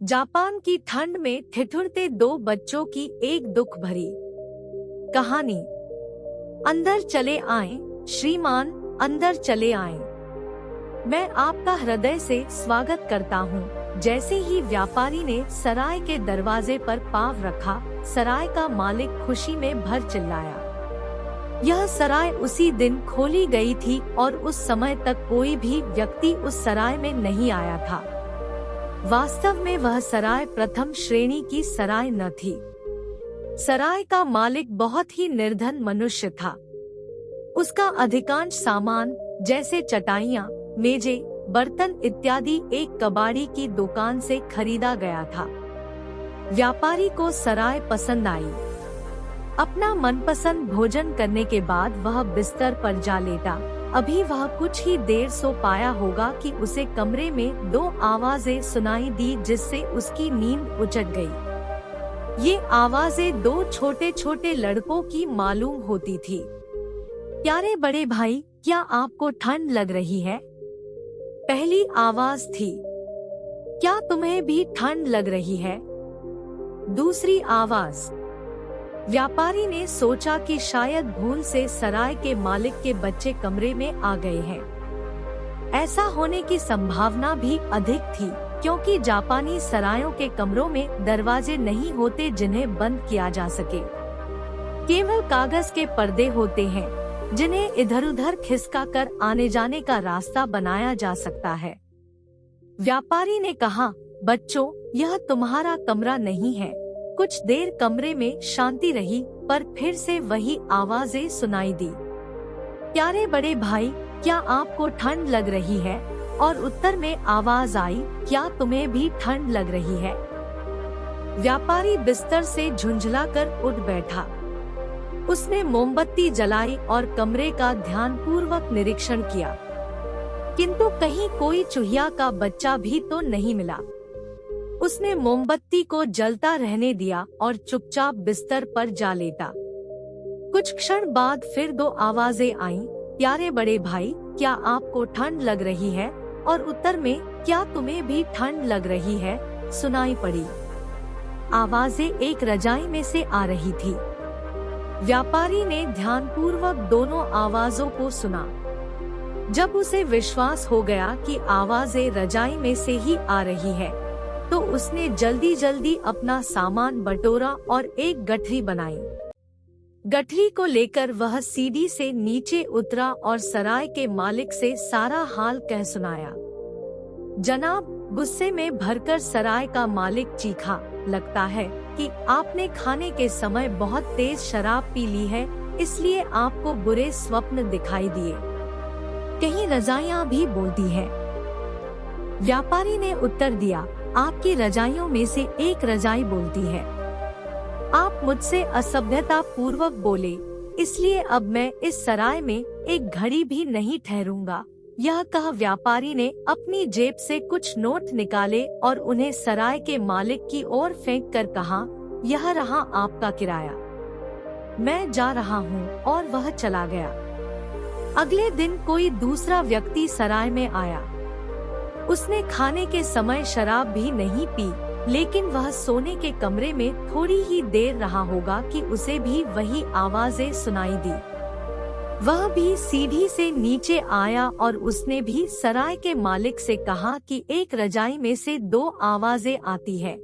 Japan की ठंड में ठिठुरते दो बच्चों की एक दुख भरी कहानी। अंदर चले आए श्रीमान, अंदर चले आए। मैं आपका हृदय से स्वागत करता हूँ। जैसे ही व्यापारी ने सराय के दरवाजे पर पाँव रखा, सराय का मालिक खुशी में भर चिल्लाया। यह सराय उसी दिन खोली गई थी और उस समय तक कोई भी व्यक्ति उस सराय में नहीं आया था। वास्तव में वह सराय प्रथम श्रेणी की सराय न थी। सराय का मालिक बहुत ही निर्धन मनुष्य था। उसका अधिकांश सामान जैसे चटाइयाँ, मेजें, बर्तन इत्यादि एक कबाड़ी की दुकान से खरीदा गया था। व्यापारी को सराय पसंद आई। अपना मनपसंद भोजन करने के बाद वह बिस्तर पर जा लेटा। अभी वह कुछ ही देर सो पाया होगा कि उसे कमरे में दो आवाजें सुनाई दी, जिससे उसकी नींद उचट गई। ये आवाजें दो छोटे छोटे लड़कों की मालूम होती थी। प्यारे बड़े भाई, क्या आपको ठंड लग रही है? पहली आवाज थी। क्या तुम्हें भी ठंड लग रही है? दूसरी आवाज। व्यापारी ने सोचा कि शायद भूल से सराय के मालिक के बच्चे कमरे में आ गए हैं। ऐसा होने की संभावना भी अधिक थी, क्योंकि जापानी सरायों के कमरों में दरवाजे नहीं होते जिन्हें बंद किया जा सके। केवल कागज के पर्दे होते हैं, जिन्हें इधर-उधर खिसकाकर आने जाने का रास्ता बनाया जा सकता है। व्यापारी ने कहा, बच्चों, यह तुम्हारा कमरा नहीं है। कुछ देर कमरे में शांति रही, पर फिर से वही आवाजें सुनाई दी। प्यारे बड़े भाई, क्या आपको ठंड लग रही है? और उत्तर में आवाज आई, क्या तुम्हें भी ठंड लग रही है? व्यापारी बिस्तर से झुंझलाकर उठ बैठा। उसने मोमबत्ती जलाई और कमरे का ध्यानपूर्वक निरीक्षण किया, किंतु कहीं कोई चूहिया का बच्चा भी तो नहीं मिला। उसने मोमबत्ती को जलता रहने दिया और चुपचाप बिस्तर पर जा लेटा। कुछ क्षण बाद फिर दो आवाजें आईं, प्यारे बड़े भाई, क्या आपको ठंड लग रही है? और उत्तर में, क्या तुम्हें भी ठंड लग रही है, सुनाई पड़ी। आवाजें एक रजाई में से आ रही थी। व्यापारी ने ध्यानपूर्वक दोनों आवाजों को सुना। जब उसे विश्वास हो गया कि आवाजें रजाई में से ही आ रही है, तो उसने जल्दी जल्दी अपना सामान बटोरा और एक गठरी बनाई। गठरी को लेकर वह सीढ़ी से नीचे उतरा और सराय के मालिक से सारा हाल कह सुनाया। जनाब, गुस्से में भरकर सराय का मालिक चीखा, लगता है कि आपने खाने के समय बहुत तेज शराब पी ली है, इसलिए आपको बुरे स्वप्न दिखाई दिए। कहीं रजाइयाँ भी बोलती है। व्यापारी ने उत्तर दिया, आपकी रजाइयों में से एक रजाई बोलती है। आप मुझसे असभ्यता पूर्वक बोले, इसलिए अब मैं इस सराय में एक घड़ी भी नहीं ठहरूंगा। यह कह व्यापारी ने अपनी जेब से कुछ नोट निकाले और उन्हें सराय के मालिक की ओर फेंक कर कहा, यह रहा आपका किराया। मैं जा रहा हूँ। और वह चला गया। अगले दिन कोई दूसरा व्यक्ति सराय में आया। उसने खाने के समय शराब भी नहीं पी, लेकिन वह सोने के कमरे में थोड़ी ही देर रहा होगा कि उसे भी वही आवाजें सुनाई दी। वह भी सीढ़ी से नीचे आया और उसने भी सराय के मालिक से कहा कि एक रजाई में से दो आवाजें आती है।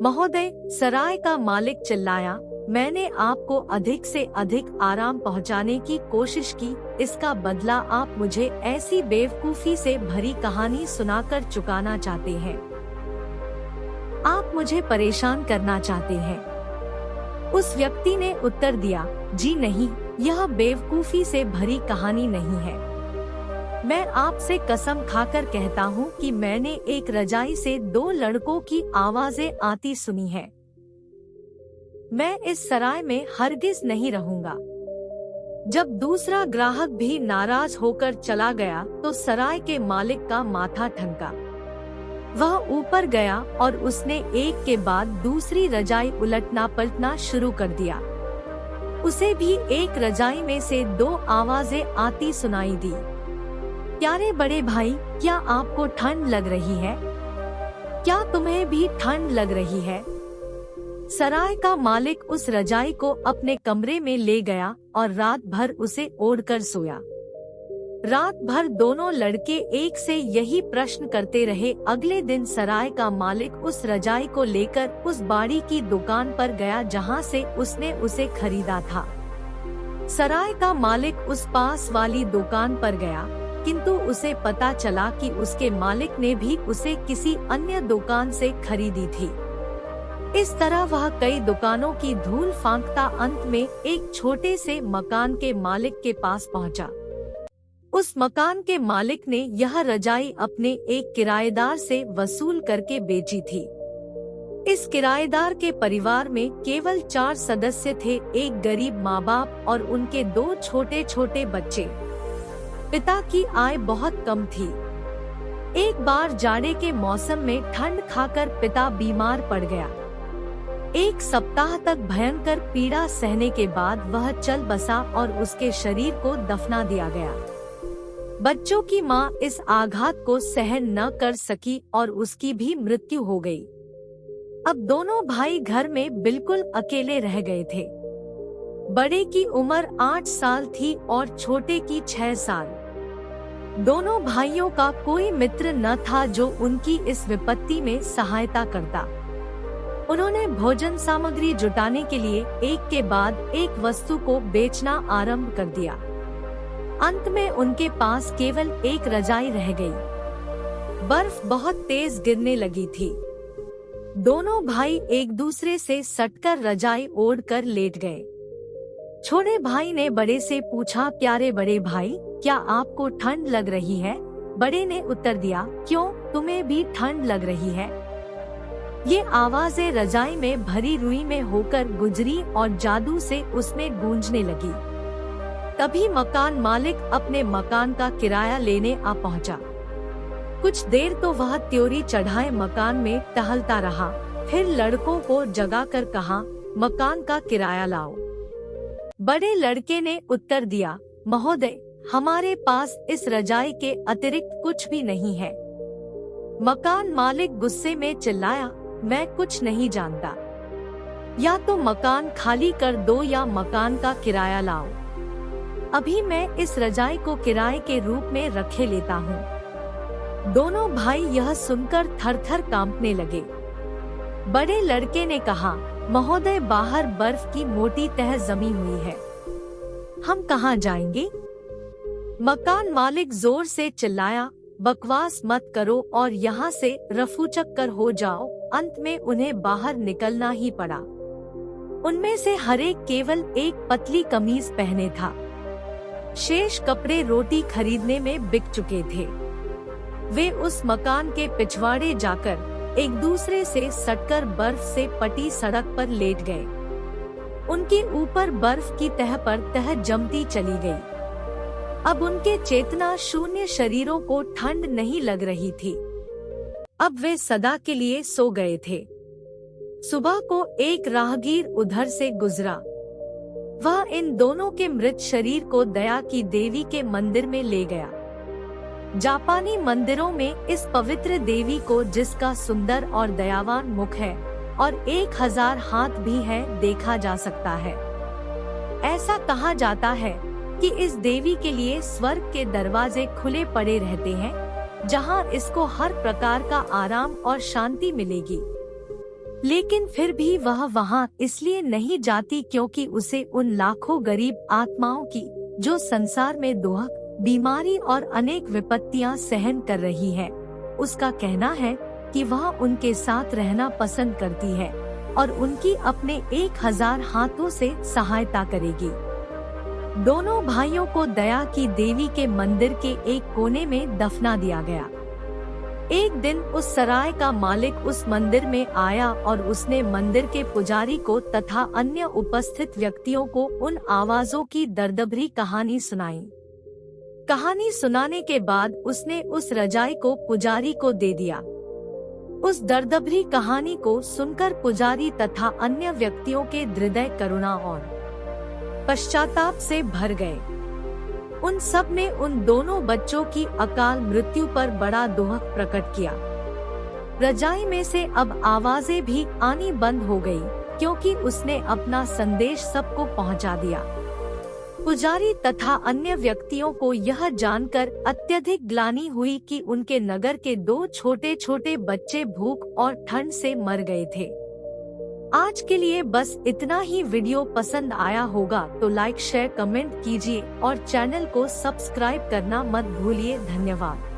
महोदय, सराय का मालिक चिल्लाया, मैंने आपको अधिक से अधिक आराम पहुंचाने की कोशिश की, इसका बदला आप मुझे ऐसी बेवकूफी से भरी कहानी सुनाकर चुकाना चाहते हैं। आप मुझे परेशान करना चाहते हैं। उस व्यक्ति ने उत्तर दिया, जी नहीं, यह बेवकूफी से भरी कहानी नहीं है। मैं आपसे कसम खाकर कहता हूँ कि मैंने एक रजाई से दो लड़कों की आवाजें आती सुनी है। मैं इस सराय में हरगिज नहीं रहूंगा। जब दूसरा ग्राहक भी नाराज होकर चला गया, तो सराय के मालिक का माथा ठनका। वह ऊपर गया और उसने एक के बाद दूसरी रजाई उलटना पलटना शुरू कर दिया। उसे भी एक रजाई में से दो आवाजें आती सुनाई दी। प्यारे बड़े भाई, क्या आपको ठंड लग रही है? क्या तुम्हें भी ठंड लग रही है? सराय का मालिक उस रजाई को अपने कमरे में ले गया और रात भर उसे ओढ़कर सोया। रात भर दोनों लड़के एक से यही प्रश्न करते रहे। अगले दिन सराय का मालिक उस रजाई को लेकर उस बाड़ी की दुकान पर गया जहां से उसने उसे खरीदा था। सराय का मालिक उस पास वाली दुकान पर गया, किंतु उसे पता चला कि उसके मालिक ने भी उसे किसी अन्य दुकान से खरीदी थी। इस तरह वह कई दुकानों की धूल फांकता अंत में एक छोटे से मकान के मालिक के पास पहुंचा। उस मकान के मालिक ने यह रजाई अपने एक किराएदार से वसूल करके बेची थी। इस किराएदार के परिवार में केवल 4 सदस्य थे, एक गरीब माँ बाप और उनके 2 छोटे छोटे बच्चे। पिता की आय बहुत कम थी। एक बार जाड़े के मौसम में ठंड खाकर पिता बीमार पड़ गया। 1 सप्ताह तक भयंकर पीड़ा सहने के बाद वह चल बसा और उसके शरीर को दफना दिया गया। बच्चों की मां इस आघात को सहन न कर सकी और उसकी भी मृत्यु हो गई। अब दोनों भाई घर में बिल्कुल अकेले रह गए थे। बड़े की उम्र 8 साल थी और छोटे की 6 साल। दोनों भाइयों का कोई मित्र न था जो उनकी इस विपत्ति में सहायता करता। उन्होंने भोजन सामग्री जुटाने के लिए एक के बाद एक वस्तु को बेचना आरंभ कर दिया। अंत में उनके पास केवल एक रजाई रह गई। बर्फ बहुत तेज गिरने लगी थी। दोनों भाई एक दूसरे से सटकर रजाई ओढ़कर लेट गए। छोटे भाई ने बड़े से पूछा, प्यारे बड़े भाई, क्या आपको ठंड लग रही है? बड़े ने उत्तर दिया, क्यों, तुम्हें भी ठंड लग रही है? ये आवाजें रजाई में भरी रुई में होकर गुजरी और जादू से उसमें गूंजने लगी। तभी मकान मालिक अपने मकान का किराया लेने आ पहुंचा। कुछ देर तो वह त्योरी चढ़ाए मकान में टहलता रहा, फिर लड़कों को जगाकर कहा, मकान का किराया लाओ। बड़े लड़के ने उत्तर दिया, महोदय, हमारे पास इस रजाई के अतिरिक्त कुछ भी नहीं है। मकान मालिक गुस्से में चिल्लाया, मैं कुछ नहीं जानता। या तो मकान खाली कर दो या मकान का किराया लाओ। अभी मैं इस रजाई को किराए के रूप में रखे लेता हूँ। दोनों भाई यह सुनकर थर-थर कांपने लगे। बड़े लड़के ने कहा, महोदय, बाहर बर्फ की मोटी तह जमी हुई है, हम कहाँ जाएंगे? मकान मालिक जोर से चिल्लाया, बकवास मत करो और यहाँ से रफूचक्कर हो जाओ। अंत में उन्हें बाहर निकलना ही पड़ा। उनमें से हर एक केवल एक पतली कमीज पहने था। शेष कपड़े रोटी खरीदने में बिक चुके थे। वे उस मकान के पिछवाड़े जाकर एक दूसरे से सटकर बर्फ से पटी सड़क पर लेट गए। उनके ऊपर बर्फ की तह पर तह जमती चली गई। अब उनके चेतना शून्य शरीरों को ठंड नहीं लग रही थी। अब वे सदा के लिए सो गए थे। सुबह को एक राहगीर उधर से गुजरा। वह इन दोनों के मृत शरीर को दया की देवी के मंदिर में ले गया। जापानी मंदिरों में इस पवित्र देवी को, जिसका सुंदर और दयावान मुख है और 1000 हाथ भी है, देखा जा सकता है। ऐसा कहा जाता है कि इस देवी के लिए स्वर्ग के दरवाजे खुले पड़े रहते हैं, जहां इसको हर प्रकार का आराम और शांति मिलेगी। लेकिन फिर भी वह वहां इसलिए नहीं जाती क्योंकि उसे उन लाखों गरीब आत्माओं की, जो संसार में दुख, बीमारी और अनेक विपत्तियां सहन कर रही है, उसका कहना है कि वह उनके साथ रहना पसंद करती है और उनकी अपने 1000 हाथों से सहायता करेगी। दोनों भाइयों को दया की देवी के मंदिर के एक कोने में दफना दिया गया। एक दिन उस सराय का मालिक उस मंदिर में आया और उसने मंदिर के पुजारी को तथा अन्य उपस्थित व्यक्तियों को उन आवाजों की दर्दभरी कहानी सुनाई। कहानी सुनाने के बाद उसने उस रजाई को पुजारी को दे दिया। उस दर्दभरी कहानी को सुनकर पुजारी तथा अन्य व्यक्तियों के हृदय करुणा और पश्चाताप से भर गए। उन सब ने उन दोनों बच्चों की अकाल मृत्यु पर बड़ा दुख प्रकट किया। रजाई में से अब आवाजें भी आनी बंद हो गई, क्योंकि उसने अपना संदेश सबको पहुंचा दिया। पुजारी तथा अन्य व्यक्तियों को यह जानकर अत्यधिक ग्लानि हुई कि उनके नगर के 2 छोटे छोटे बच्चे भूख और ठंड से मर गए थे। आज के लिए बस इतना ही। वीडियो पसंद आया होगा तो लाइक शेयर कमेंट कीजिए और चैनल को सब्सक्राइब करना मत भूलिए। धन्यवाद।